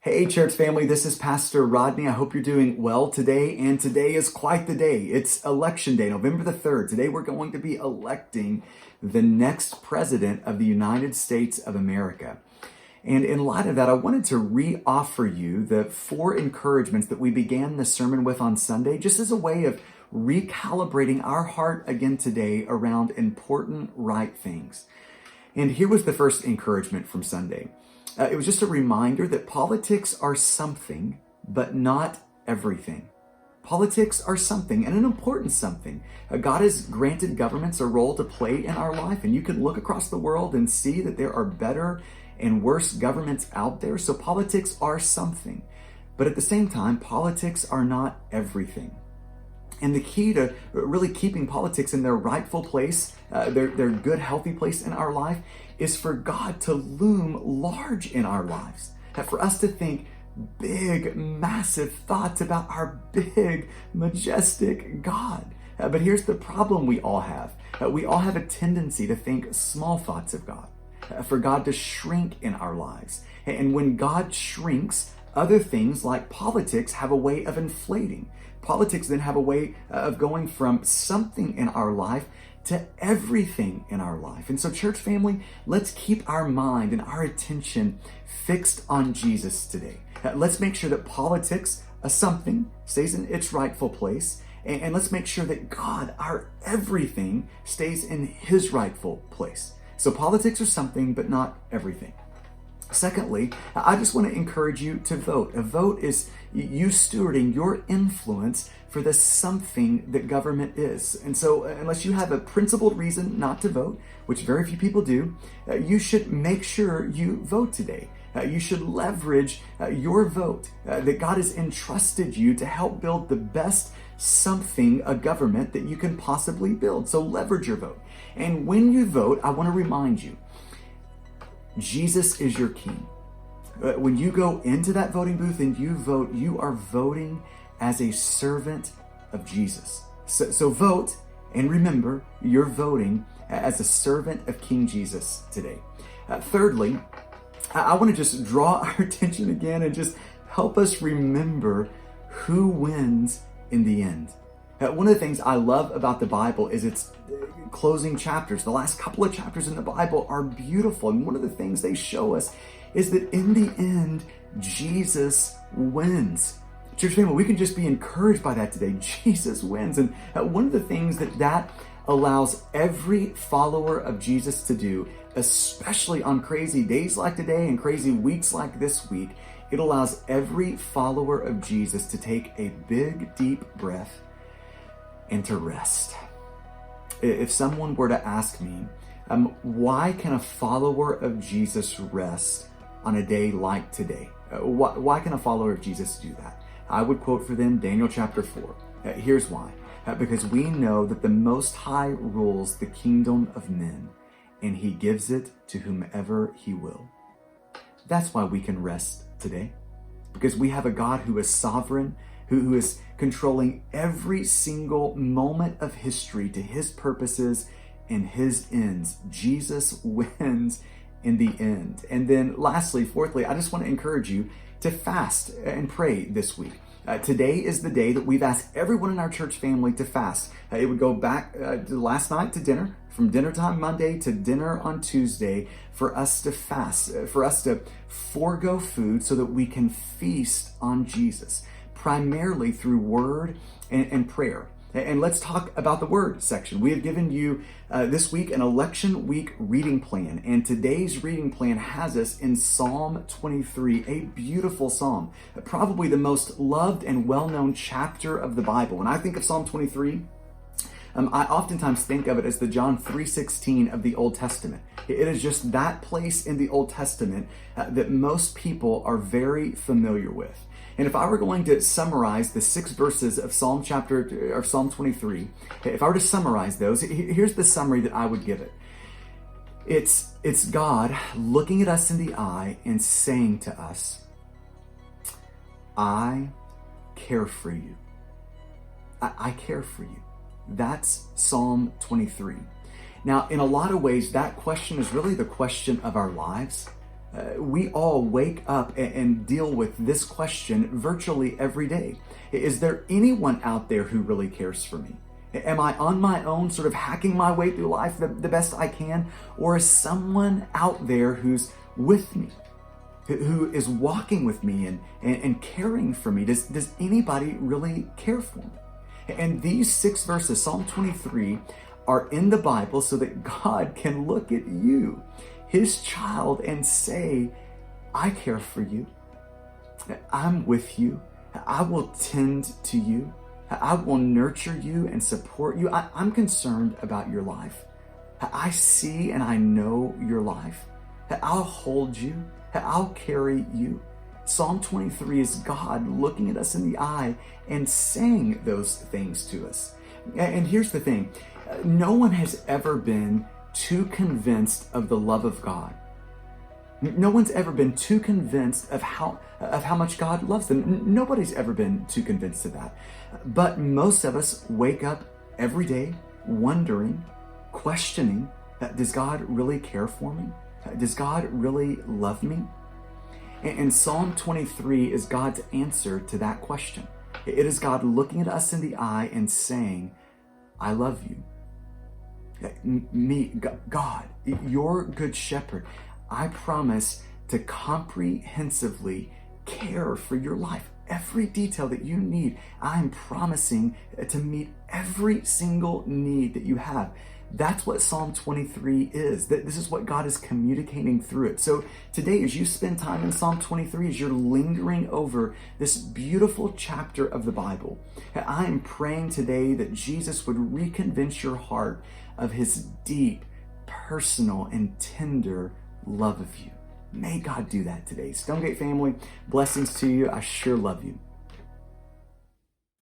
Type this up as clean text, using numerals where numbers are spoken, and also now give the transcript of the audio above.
Hey, church family, this is Pastor Rodney. I hope you're doing well today. And today is quite the day. It's election day, November the 3rd. Today we're going to be electing the next president of the United States of America. And in light of that, I wanted to re-offer you the 4 encouragements that we began the sermon with on Sunday, just as a way of recalibrating our heart again today around important right things. And here was the first encouragement from Sunday. It was just a reminder that politics are something, but not everything. Politics are something, and an important something. God has granted governments a role to play in our life, and you can look across the world and see that there are better and worse governments out there. So politics are something, but at the same time, politics are not everything. And the key to really keeping politics in their rightful place, their good, healthy place in our life, is for God to loom large in our lives. For us to think big, massive thoughts about our big, majestic God. But here's the problem we all have. We all have a tendency to think small thoughts of God, for God to shrink in our lives. And when God shrinks, other things like politics have a way of inflating. Politics then have a way of going from something in our life to everything in our life. And so, church family, let's keep our mind and our attention fixed on Jesus today. Let's make sure that politics, something, stays in its rightful place. And let's make sure that God, our everything, stays in his rightful place. So politics are something, but not everything. Secondly, I just want to encourage you to vote. A vote is you stewarding your influence for the something that government is. And so unless you have a principled reason not to vote, which very few people do, you should make sure you vote today. You should leverage your vote that God has entrusted you to help build the best something, a government that you can possibly build. So leverage your vote. And when you vote, I want to remind you, Jesus is your king. When you go into that voting booth and you vote, you are voting as a servant of Jesus. So vote, and remember, you're voting as a servant of King Jesus today. Thirdly, I want to just draw our attention again and just help us remember who wins in the end. One of the things I love about the Bible is its closing chapters. The last couple of chapters in the Bible are beautiful. And one of the things they show us is that in the end, Jesus wins. Church family, we can just be encouraged by that today. Jesus wins. And one of the things that allows every follower of Jesus to do, especially on crazy days like today and crazy weeks like this week, it allows every follower of Jesus to take a big, deep breath and to rest. If someone were to ask me, why can a follower of Jesus rest on a day like today? Why can a follower of Jesus do that? I would quote for them Daniel chapter 4. Here's why. Because we know that the Most High rules the kingdom of men, and he gives it to whomever he will. That's why we can rest today. Because we have a God who is sovereign, who is controlling every single moment of history to his purposes and his ends. Jesus wins in the end. And then lastly, fourthly, I just want to encourage you to fast and pray this week. Today is the day that we've asked everyone in our church family to fast. It would go back to last night to dinner, from dinner time Monday to dinner on Tuesday, for us to fast, for us to forego food so that we can feast on Jesus, primarily through word and prayer. And let's talk about the word section. We have given you this week an election week reading plan. And today's reading plan has us in Psalm 23, a beautiful psalm, probably the most loved and well-known chapter of the Bible. When I think of Psalm 23, I oftentimes think of it as the John 3:16 of the Old Testament. It is just that place in the Old Testament that most people are very familiar with. And if I were going to summarize the 6 verses of Psalm 23, if I were to summarize those, here's the summary that I would give it. It's God looking at us in the eye and saying to us, I care for you. I care for you. That's Psalm 23. Now, in a lot of ways, that question is really the question of our lives. We all wake up and deal with this question virtually every day. Is there anyone out there who really cares for me? Am I on my own, sort of hacking my way through life the best I can? Or is someone out there who's with me, who is walking with me and caring for me? Does anybody really care for me? And these 6 verses, Psalm 23, are in the Bible so that God can look at you, his child, and say, I care for you. I'm with you. I will tend to you. I will nurture you and support you. I'm concerned about your life. I see and I know your life. I'll hold you. I'll carry you. Psalm 23 is God looking at us in the eye and saying those things to us. And here's the thing. No one has ever been too convinced of the love of God. No one's ever been too convinced of how much God loves them. Nobody's ever been too convinced of that. But most of us wake up every day wondering, questioning, does God really care for me? Does God really love me? And Psalm 23 is God's answer to that question. It is God looking at us in the eye and saying, I love you. Me, God, your good shepherd, I promise to comprehensively care for your life. Every detail that you need, I'm promising to meet every single need that you have. That's what Psalm 23 is. This is what God is communicating through it. So today, as you spend time in Psalm 23, as you're lingering over this beautiful chapter of the Bible, I am praying today that Jesus would reconvince your heart of his deep, personal, and tender love of you. May God do that today. Stonegate family, blessings to you. I sure love you.